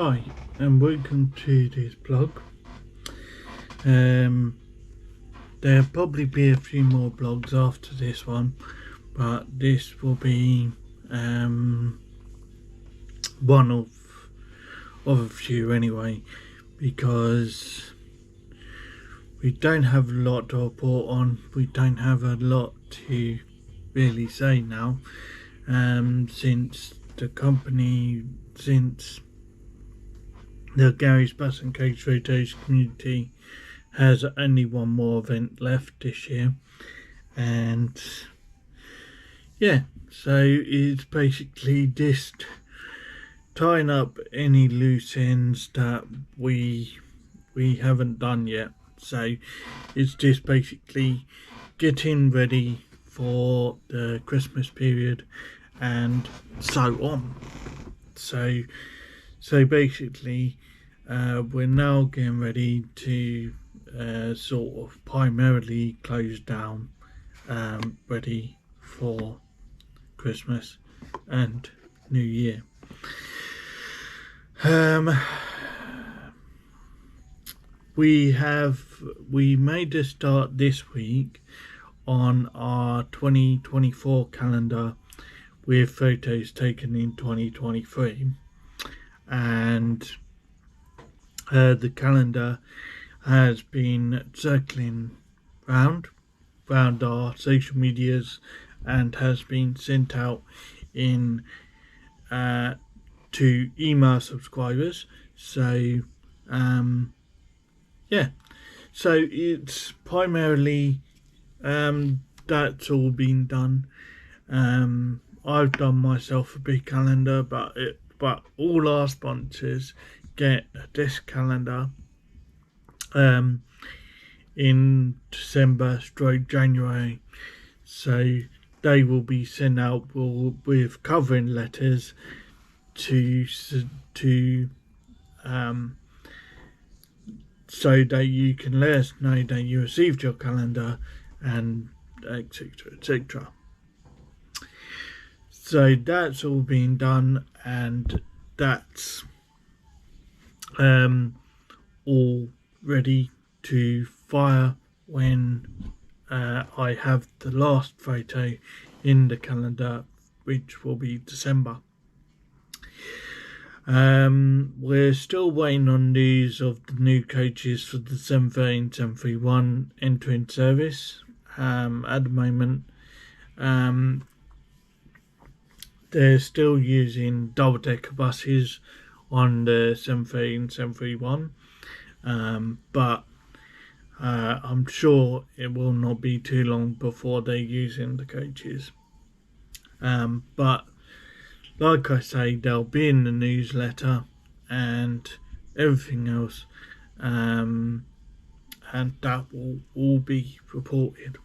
Hi, and welcome to this blog. There'll probably be a few more blogs after this one, but this will be one of a few anyway, because we don't have a lot to report on. We don't have a lot to really say now, since the Gary's Bus and Cage Photos community has only one more event left this year, and yeah, so it's basically just tying up any loose ends that we haven't done yet. So it's just basically getting ready for the Christmas period and so on. So basically, we're now getting ready to sort of primarily close down, ready for Christmas and New Year. We made a start this week on our 2024 calendar with photos taken in 2023, and the calendar has been circling round our social medias and has been sent out in to email subscribers. So so it's primarily that's all been done. I've done myself a big calendar, but all our sponsors get this calendar in December/January, so they will be sent out with covering letters to so that you can let us know that you received your calendar, and etc. So that's all been done, and that's all ready to fire when I have the last photo in the calendar, which will be December. We're still waiting on news of the new coaches for the 730 731 entering service. At the moment, they're still using double-decker buses on the 730 and 731, but I'm sure it will not be too long before they're using the coaches. But like I say, they'll be in the newsletter and everything else, and that will all be reported.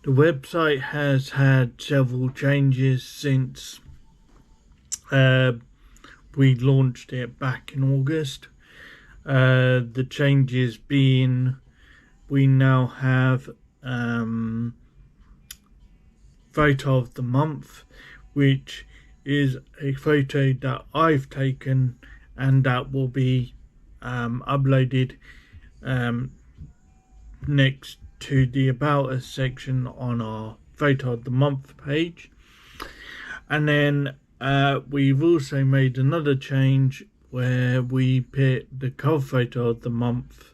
The website has had several changes since we launched it back in August. The changes being, we now have photo of the month, which is a photo that I've taken and that will be uploaded next to the About Us section on our photo of the month page. And then we've also made another change where we put the cover photo of the month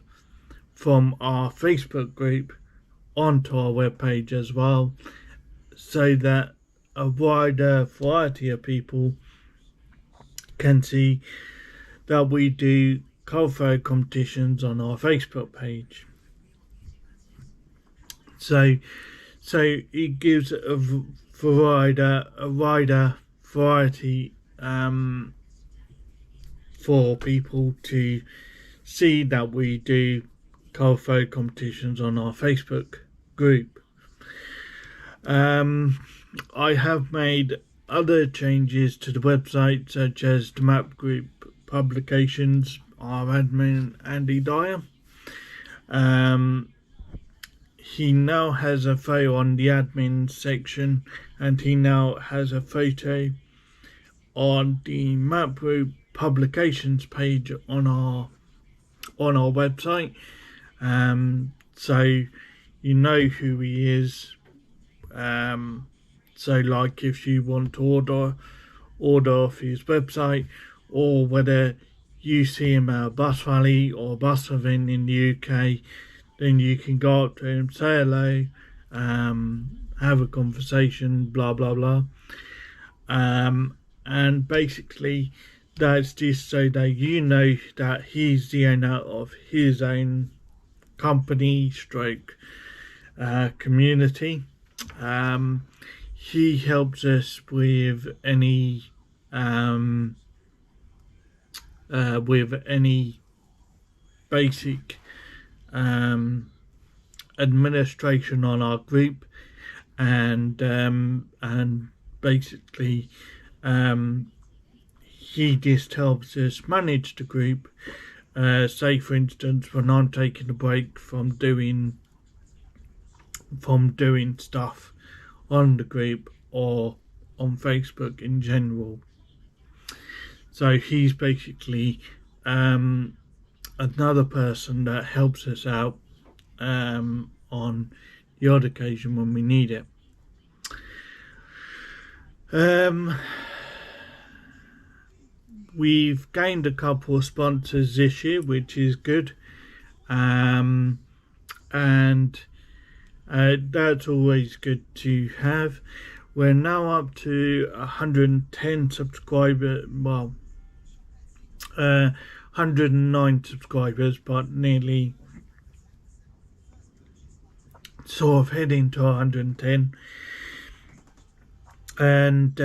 from our Facebook group onto our webpage as well, so that a wider variety of people can see that we do cover photo competitions on our Facebook page. So it gives a wider variety for people to see that we do cover photo competitions on our Facebook group. I have made other changes to the website, such as the map group publications, our admin Andy Dyer. he now has a photo on the admin section, and he now has a photo on the Map Group publications page on our website. So you know who he is. So like if you want to order off his website, or whether you see him at a bus rally or a bus event in the UK, then you can go up to him, say hello, have a conversation, blah blah blah. And basically that's just so that you know that he's the owner of his own company stroke community. He helps us with any basic administration on our group, and basically he just helps us manage the group. Say for instance, when I'm taking a break from doing stuff on the group or on Facebook in general. So he's basically another person that helps us out on the odd occasion when we need it. We've gained a couple of sponsors this year, which is good, and that's always good to have. We're now up to 110 subscribers, 109 subscribers, but nearly sort of heading to 110. And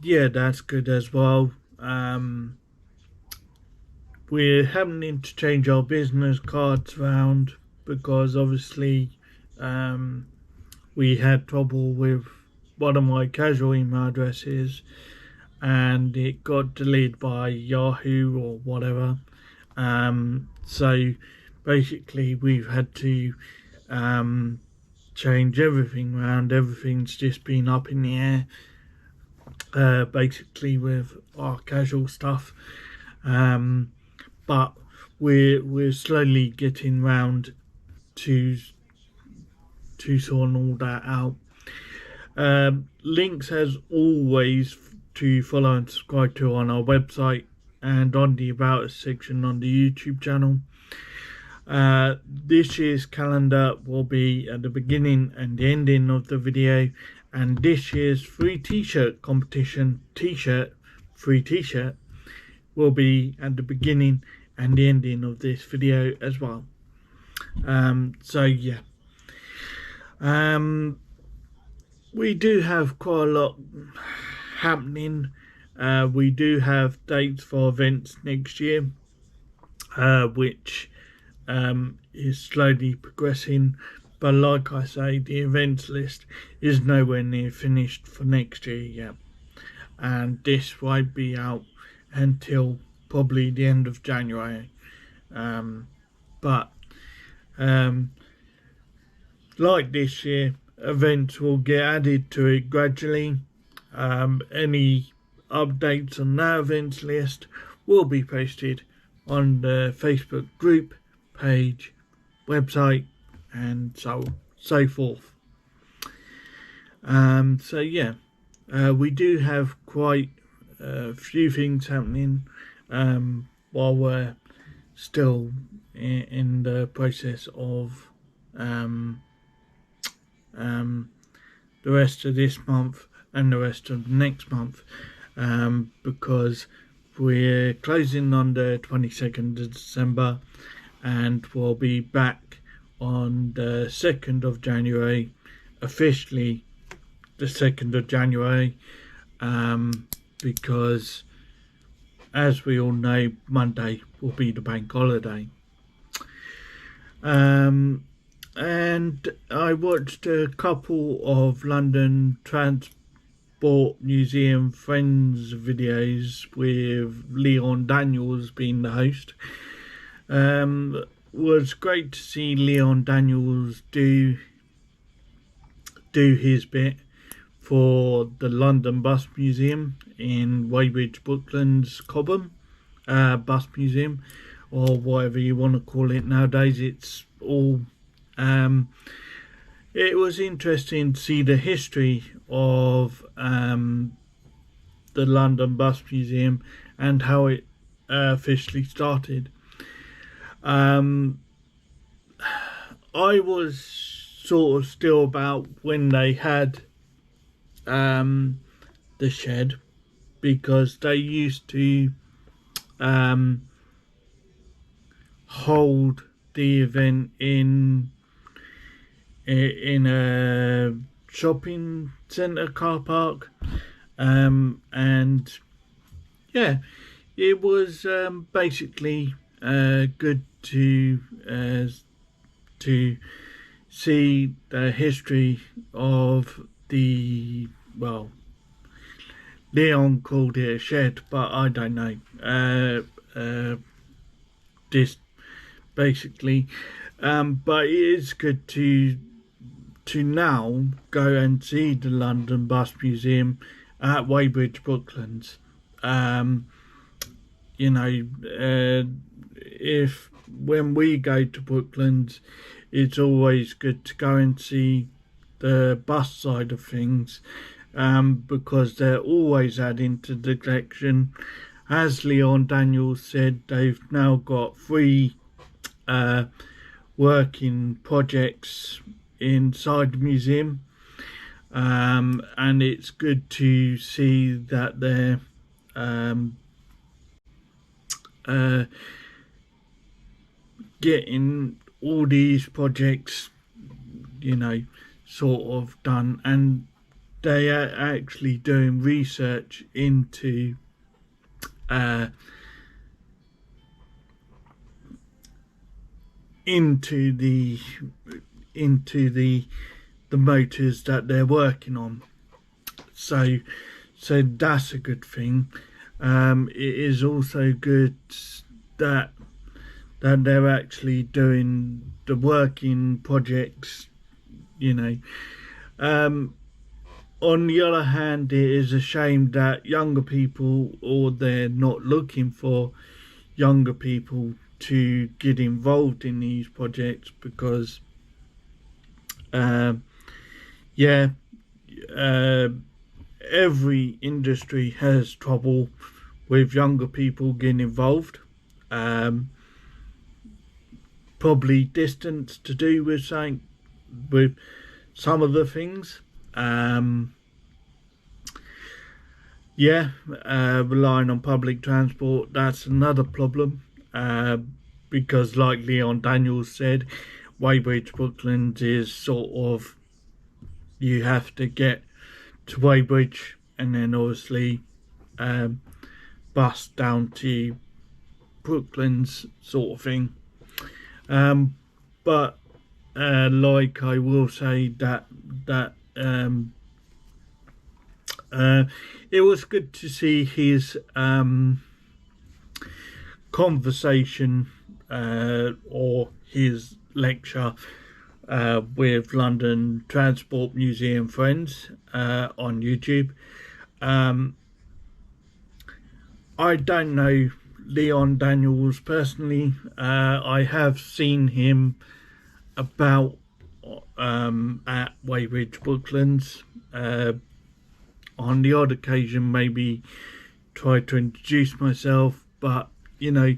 yeah, that's good as well. We're having to change our business cards around because obviously we had trouble with one of my casual email addresses and it got deleted by Yahoo or whatever. So basically we've had to change everything around. Everything's just been up in the air, basically with our casual stuff, but we're slowly getting round to sorting all that out. Links as always to follow and subscribe to on our website and on the About Us section on the YouTube channel. This year's calendar will be at the beginning and the ending of the video, and this year's free t-shirt competition free t-shirt will be at the beginning and the ending of this video as well. So yeah, we do have quite a lot happening. We do have dates for events next year, which is slowly progressing, but like I say, the events list is nowhere near finished for next year yet, and this won't be out until probably the end of January. But like this year, events will get added to it gradually. Any updates on that events list will be posted on the Facebook group page, website, and so forth. So yeah, we do have quite a few things happening while we're still in the process of the rest of this month and the rest of next month, because we're closing on the 22nd of December and we'll be back on the 2nd of January, officially the 2nd of January, because as we all know, Monday will be the bank holiday. And I watched a couple of London Transport Museum Friends videos with Leon Daniels being the host. was great to see Leon Daniels do his bit for the London Bus Museum in Weybridge, Brooklands, Cobham Bus Museum, or whatever you want to call it nowadays. It's all. It was interesting to see the history of the London Bus Museum and how it officially started. I was sort of still about when they had the shed, because they used to hold the event in a shopping centre car park, and yeah, it was basically good to see the history of the, well, Leon called it a shed, but I don't know. Just basically, but it is good to now go and see the London Bus Museum at Weybridge, Brooklands. You know, if when we go to Brooklands, it's always good to go and see the bus side of things, because they're always adding to the collection. As Leon Daniels said, they've now got 3 working projects inside the museum, and it's good to see that they're getting all these projects, you know, sort of done, and they are actually doing research into the motors that they're working on. So that's a good thing. It is also good that they're actually doing the working projects, you know. On the other hand, it is a shame that younger people, or they're not looking for younger people to get involved in these projects, because every industry has trouble with younger people getting involved. Probably distance to do with something, with some of the things. Relying on public transport, that's another problem, because like Leon Daniels said, Weybridge, Brooklands is sort of, you have to get to Weybridge and then obviously bus down to Brooklands, sort of thing. But like I will say that it was good to see his conversation or his lecture with London Transport Museum friends on YouTube. I don't know Leon Daniels personally. I have seen him about at Weybridge, Brooklands. On the odd occasion, maybe try to introduce myself, but you know,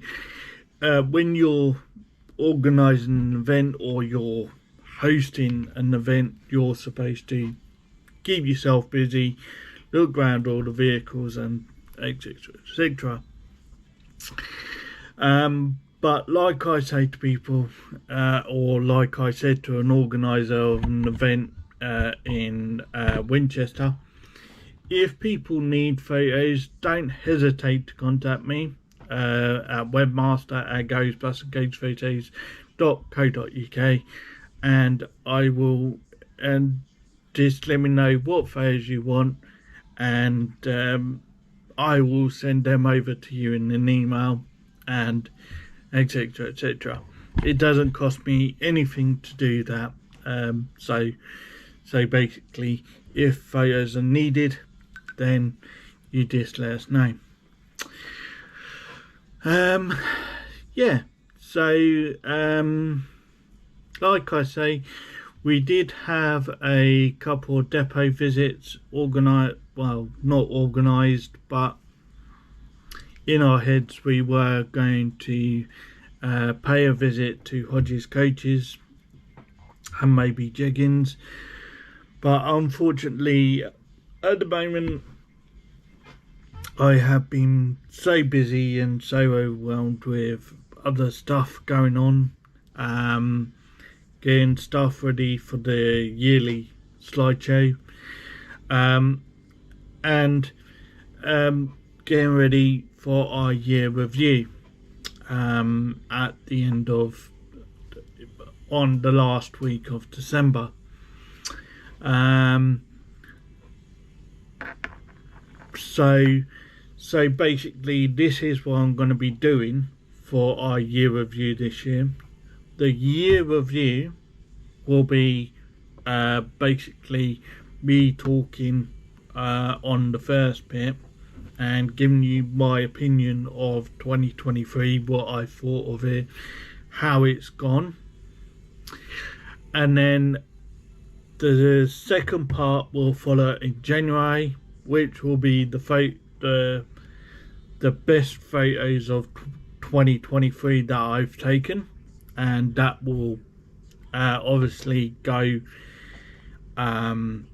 when you're organising an event or you're hosting an event, you're supposed to keep yourself busy, look around all the vehicles, and etc. etc. But like I say to people, or like I said to an organiser of an event in Winchester, if people need photos, don't hesitate to contact me at webmaster@ghostbustercagephotos.co.uk, and I will, and just let me know what photos you want, and I will send them over to you in an email, and etc. etc. it doesn't cost me anything to do that. So basically, if photos are needed, then you just let us know. Yeah, so like I say, we did have a couple of depot visits organised, well, not organised, but in our heads we were going to pay a visit to Hodges Coaches and maybe Jeggings, but unfortunately at the moment I have been so busy and so overwhelmed with other stuff going on, getting stuff ready for the yearly slideshow, and getting ready for our year review at the end of, on the last week of December. So basically this is what I'm going to be doing for our year review this year. The year review will be basically me talking on the first bit and giving you my opinion of 2023, what I thought of it, how it's gone. And then the second part will follow in January, which will be the best photos of 2023 that I've taken, and that will obviously go on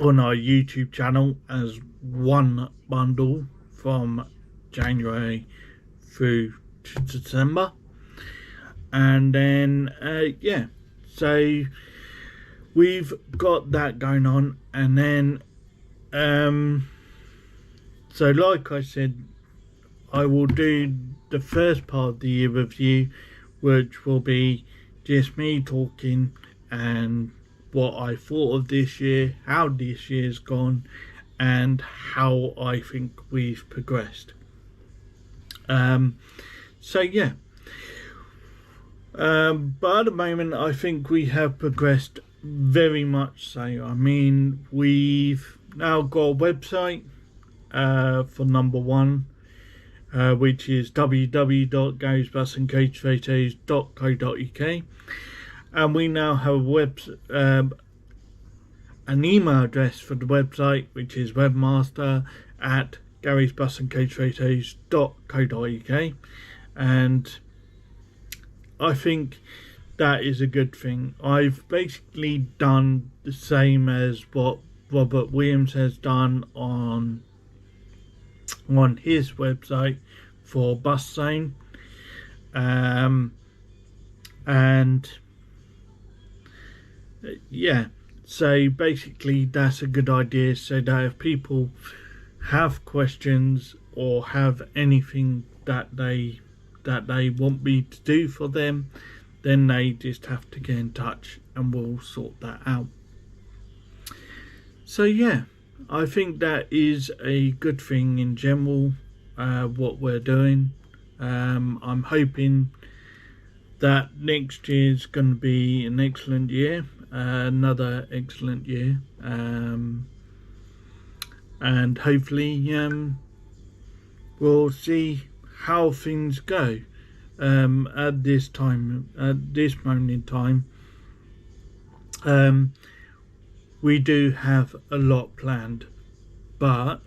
our YouTube channel as one bundle from January through to December. And then yeah, so we've got that going on. And then so like I said, I will do the first part of the year review, which will be just me talking and what I thought of this year, how this year's gone, and how I think we've progressed. So yeah, but at the moment I think we have progressed very much so. I mean, we've now got a website for number one, which is www.garysbusandcoachphotos.co.uk, and we now have a an email address for the website, which is webmaster@garysbusandcoachphotos.co.uk, and I think that is a good thing. I've basically done the same as what Robert Williams has done on his website for Bus Zone, and yeah, so basically that's a good idea, so that if people have questions or have anything that they want me to do for them, then they just have to get in touch and we'll sort that out. So yeah, I think that is a good thing in general, what we're doing. I'm hoping that next year is going to be an excellent year, another excellent year, and hopefully we'll see how things go. At this moment in time, we do have a lot planned, but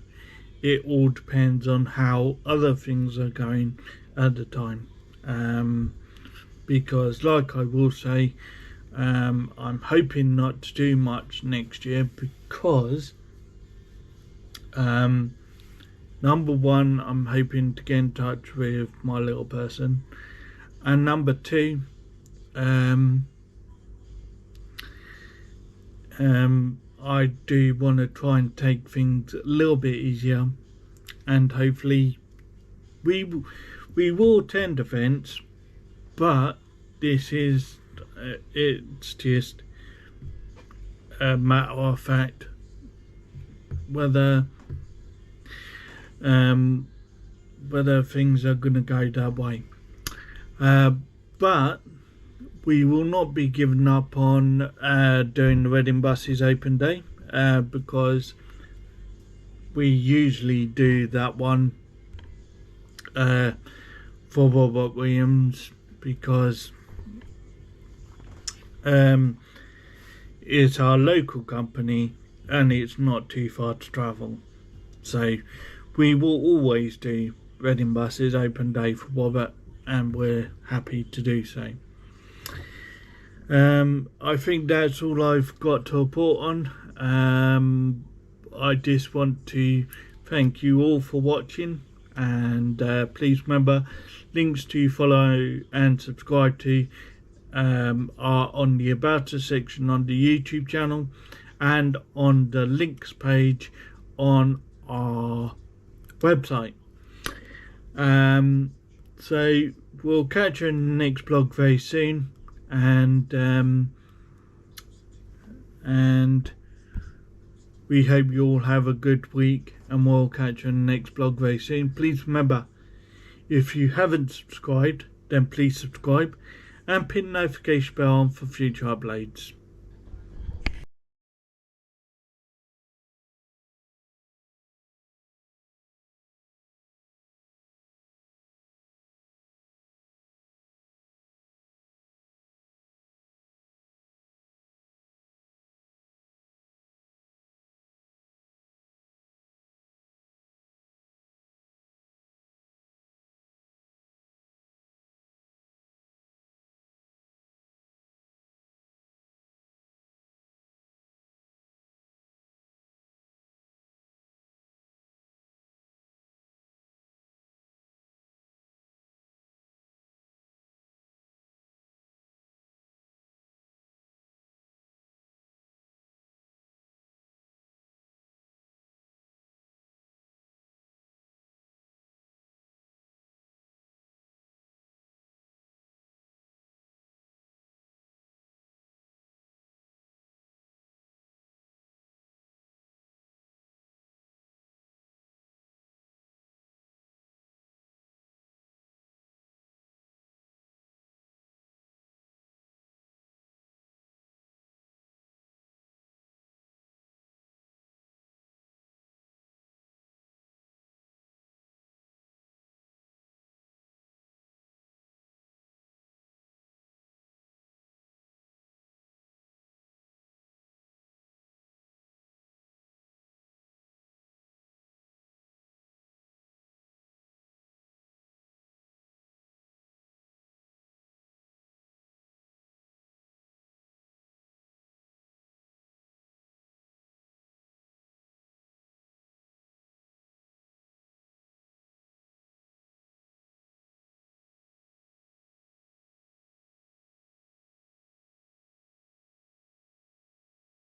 it all depends on how other things are going at the time. Because like I will say, I'm hoping not to do much next year because number one, I'm hoping to get in touch with my little person, and number two, I do want to try and take things a little bit easier, and hopefully we will attend events, but this is it's just a matter of fact whether things are going to go that way. But we will not be giving up on doing the Reading Buses Open Day, because we usually do that one for Robert Williams, because it's our local company and it's not too far to travel. So we will always do Reading Buses Open Day for Robert, and we're happy to do so. I think that's all I've got to report on. I just want to thank you all for watching, and please remember, links to follow and subscribe to are on the About Us section on the YouTube channel and on the links page on our website. So we'll catch you in the next blog very soon, and we hope you all have a good week, and we'll catch you in the next blog very soon. Please remember, if you haven't subscribed, then please subscribe and pin the notification bell on for future uploads.